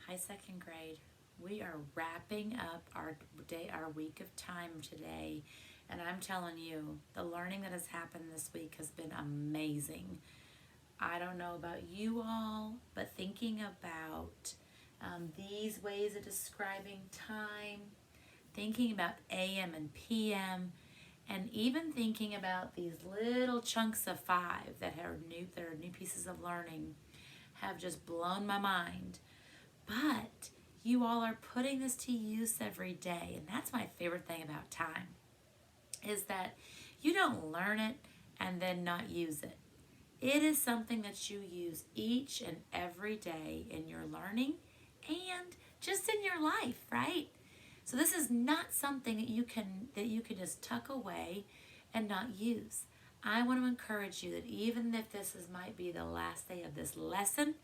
Hi, second grade. We are wrapping up our week of time today, and I'm telling you, the learning that has happened this week has been amazing. I don't know about you all, but thinking about these ways of describing time, thinking about AM and PM, and even thinking about these little chunks of five that are new pieces of learning have just blown my mind. But you all are putting this to use every day, and that's my favorite thing about time is that you don't learn it and then not use it. It is something that you use each and every day in your learning and just in your life, right? So this is not something that you can just tuck away and not use. I want to encourage you that even if might be the last day of this lesson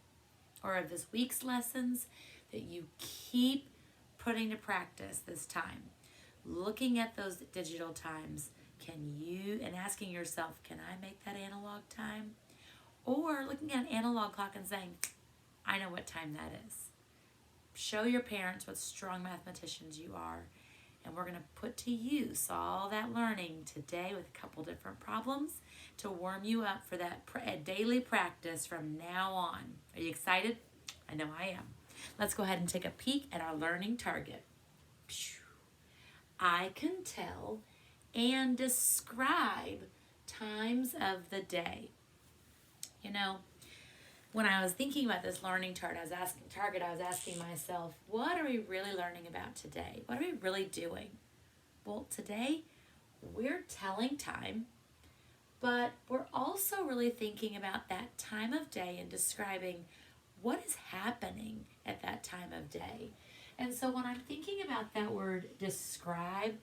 or of this week's lessons, that you keep putting to practice this time. Looking at those digital times, and asking yourself, can I make that analog time? Or looking at an analog clock and saying, I know what time that is. Show your parents what strong mathematicians you are. And we're going to put to use all that learning today with a couple different problems to warm you up for that daily practice from now on. Are you excited? I know I am. Let's go ahead and take a peek at our learning target. I can tell and describe times of the day. You know, when I was thinking about this learning target, I was asking myself, what are we really learning about today? What are we really doing? Well, today we're telling time, but we're also really thinking about that time of day and describing what is happening at that time of day. And so when I'm thinking about that word describe,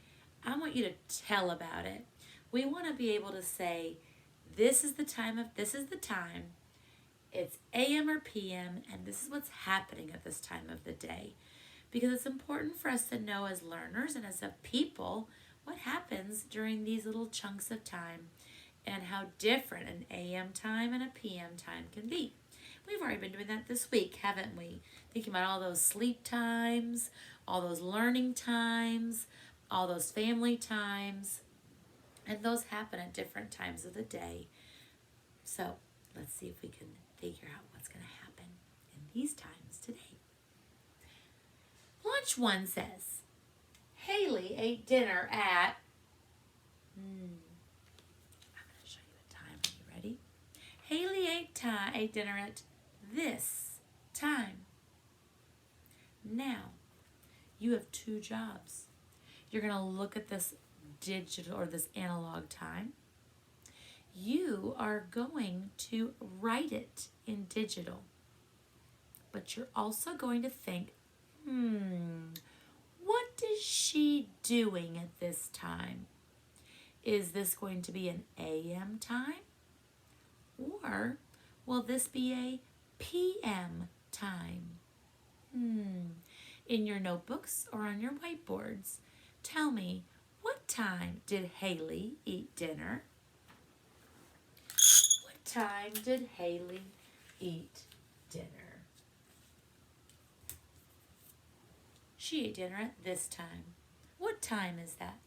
I want you to tell about it. We want to be able to say, this is the time, it's AM or PM, and this is what's happening at this time of the day. Because it's important for us to know as learners and as a people what happens during these little chunks of time and how different an AM time and a PM time can be. We've already been doing that this week, haven't we? Thinking about all those sleep times, all those learning times, all those family times, and those happen at different times of the day. So let's see if we can figure out what's going to happen in these times today. Lunch one says, Haley ate dinner at, I'm going to show you a time. Are you ready? Haley ate dinner at this time. Now, you have two jobs. You're going to look at this digital or this analog time. You are going to write it in digital. But you're also going to think, what is she doing at this time? Is this going to be an AM time? Or will this be a PM time? In your notebooks or on your whiteboards, tell me, what time did Haley eat dinner? What time did Haley eat dinner? She ate dinner at this time. What time is that?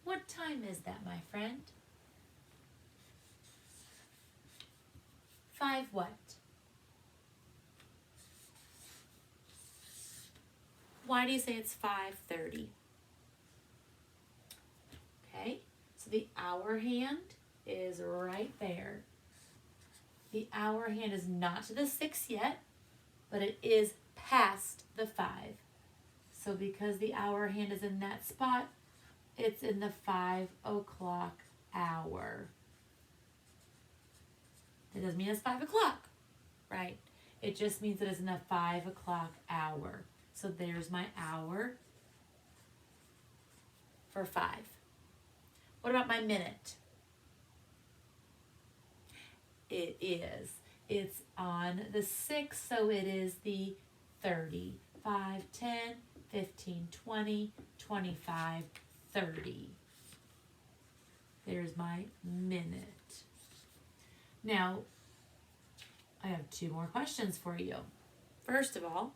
What time is that, my friend? 5 what? Why do you say it's 5:30? Okay, so the hour hand is right there. The hour hand is not to the 6 yet, but it is past the 5. So because the hour hand is in that spot, it's in the 5 o'clock hour. It doesn't mean it's 5 o'clock, right? It just means that it's in the 5 o'clock hour. So there's my hour for 5. What about my minute? It is. It's on the 6, so it is the 30. 5, 10, 15, 20, 25, 30. There's my minute. Now, I have 2 more questions for you. first of all,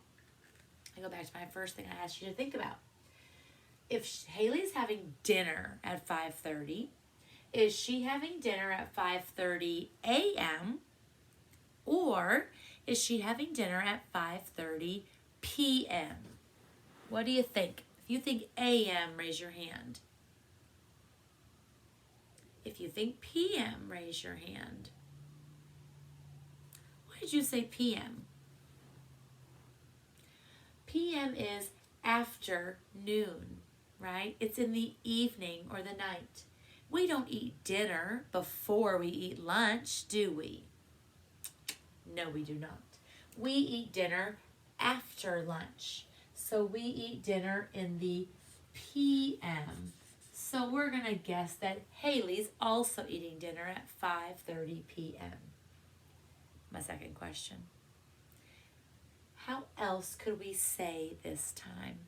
I go back to my first thing I asked you to think about. If Haley's having dinner at 5:30, is she having dinner at 5:30 a.m. or is she having dinner at 5:30 p.m.? What do you think? If you think a.m., raise your hand. If you think p.m., raise your hand. Why did you say p.m.? p.m. is afternoon, right? It's in the evening or the night. We don't eat dinner before we eat lunch, do we? No, we do not. We eat dinner after lunch. So we eat dinner in the p.m. So we're going to guess that Haley's also eating dinner at 5:30 p.m. My second question. How else could we say this time?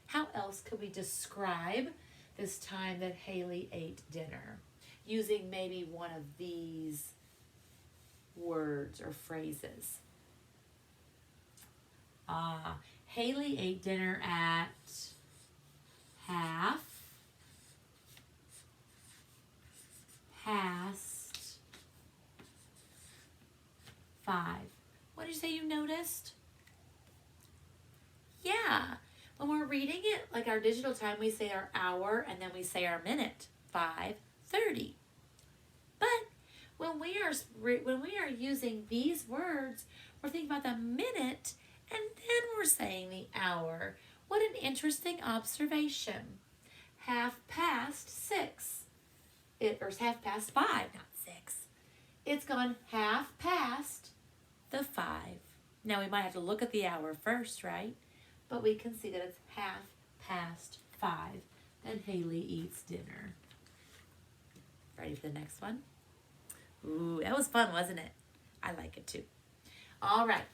How else could we describe this time that Haley ate dinner? Using maybe one of these words or phrases. Haley ate dinner at half past 5. What did you say you noticed? Yeah. When we're reading it, like our digital time, we say our hour and then we say our minute, 5:30. But when we are using these words, we're thinking about the minute and then we're saying the hour. What an interesting observation. 6:30. Or it's 5:30, not 6. It's gone 5:30 the 5. Now we might have to look at the hour first, right? But we can see that it's 5:30 and Haley eats dinner. Ready for the next one? Ooh, that was fun, wasn't it? I like it too. All right.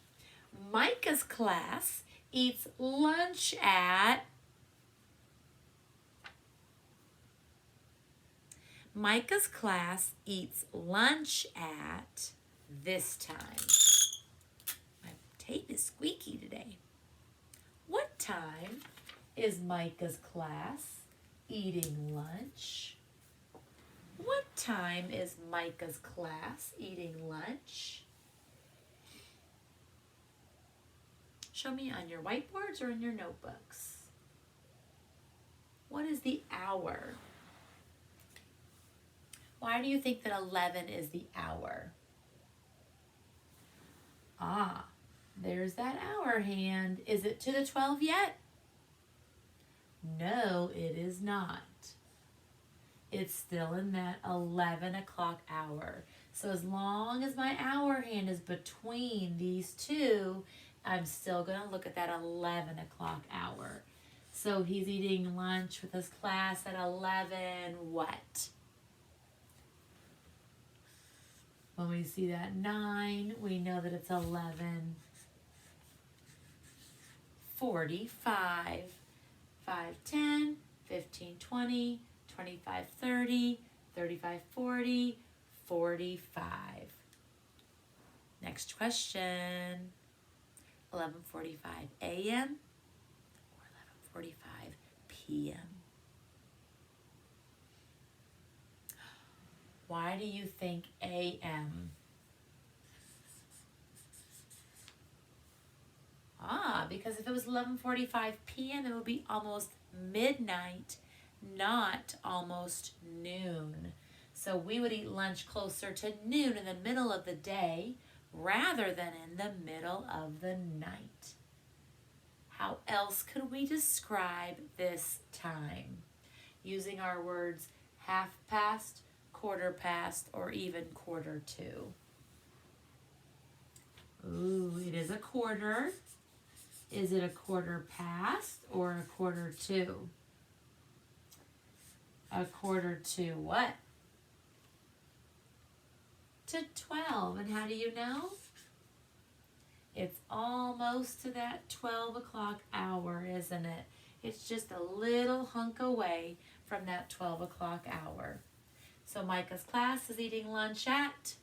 Micah's class eats lunch at... Micah's class eats lunch at this time. My tape is squeaky today. What time is Micah's class eating lunch? What time is Micah's class eating lunch? Show me on your whiteboards or in your notebooks. What is the hour? Why do you think that 11 is the hour? There's that hour hand. Is it to the 12 yet? No, it is not. It's still in that 11 o'clock hour. So as long as my hour hand is between these two, I'm still going to look at that 11 o'clock hour. So he's eating lunch with his class at 11 what? When we see that 9, we know that it's 11:45. 5:10, 15:20, 25:30, 35:40, 45. Next question. 11:45 a.m. or 11:45 p.m.? Why do you think a.m.? Because if it was 11:45 p.m., it would be almost midnight, not almost noon. So we would eat lunch closer to noon in the middle of the day rather than in the middle of the night. How else could we describe this time? Using our words 1/2 past, 1/4, or even 1/4 to. Ooh, it is a quarter. Is it a 1/4 past or a 1/4 to? A 1/4 to what? To 12. And how do you know? It's almost to that 12 o'clock hour, isn't it? It's just a little hunk away from that 12 o'clock hour. So Micah's class is eating lunch at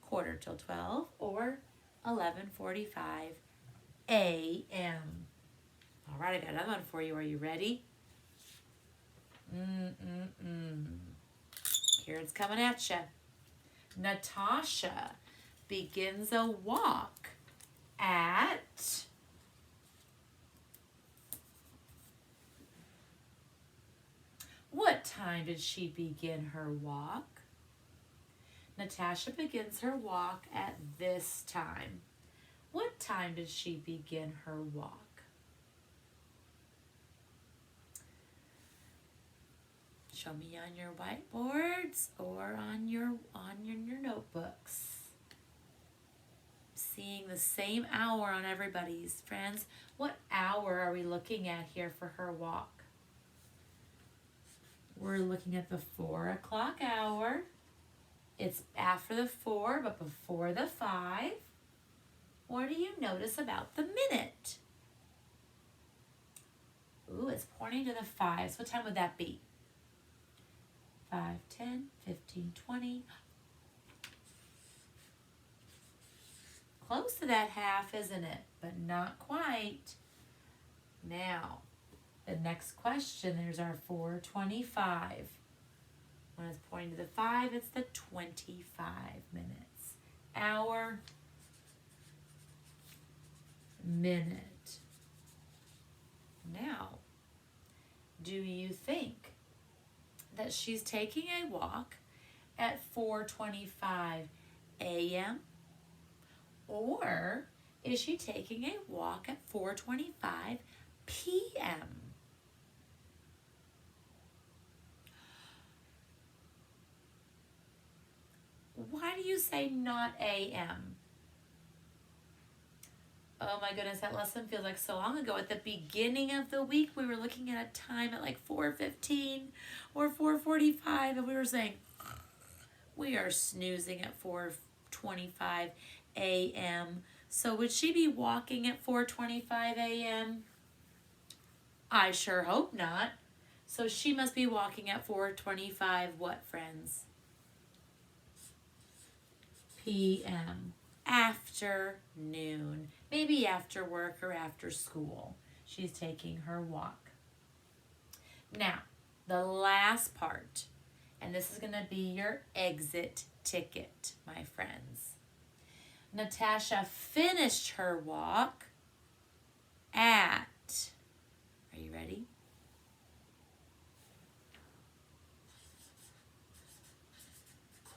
1/4 till 12 or 11:45 a.m. All right, I got another one for you. Are you ready? Here it's coming at you. Natasha begins a walk at what time did she begin her walk? Natasha begins her walk at this time. What time did she begin her walk? Show me on your whiteboards or on your notebooks. Seeing the same hour on everybody's. Friends, what hour are we looking at here for her walk? We're looking at the 4 o'clock hour. It's after the 4, but before the 5. What do you notice about the minute? Ooh, it's pointing to the 5. So what time would that be? 5, 10, 15, 20. Close to that half, isn't it? But not quite. Now, the next question, there's our 4:25. When it's pointing to the 5, it's the 25 minutes. Hour, minute. Now, do you think that she's taking a walk at 4:25 a.m.? Or is she taking a walk at 4:25 p.m.? Why do you say not a.m.? Oh my goodness, that lesson feels like so long ago. At the beginning of the week, we were looking at a time at like 4:15 or 4:45, and we were saying, we are snoozing at 4:25 a.m. So would she be walking at 4:25 a.m.? I sure hope not. So she must be walking at 4:25 what, friends? p.m. Afternoon. Maybe after work or after school. She's taking her walk. Now, the last part, and this is going to be your exit ticket, my friends. Natasha finished her walk at, are you ready?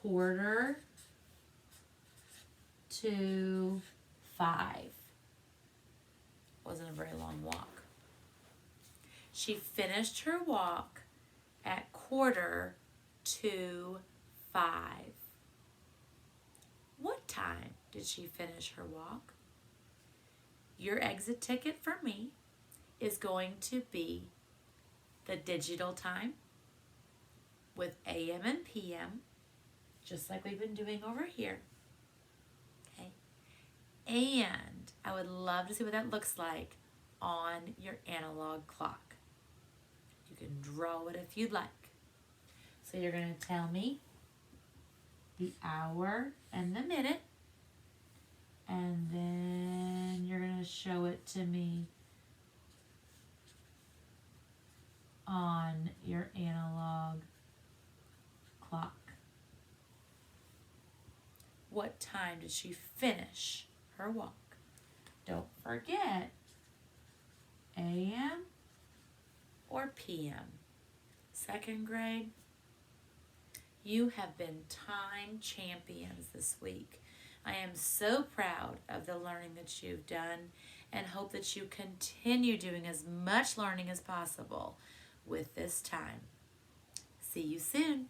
Quarter to 5. Wasn't a very long walk. She finished her walk at 4:45. What time did she finish her walk? Your exit ticket for me is going to be the digital time with AM and PM, just like we've been doing over here. Okay. And I would love to see what that looks like on your analog clock. You can draw it if you'd like. So you're going to tell me the hour and the minute, and then you're going to show it to me on your analog clock. What time did she finish her walk? Don't forget, AM or PM. Second grade, you have been time champions this week. I am so proud of the learning that you've done and hope that you continue doing as much learning as possible with this time. See you soon.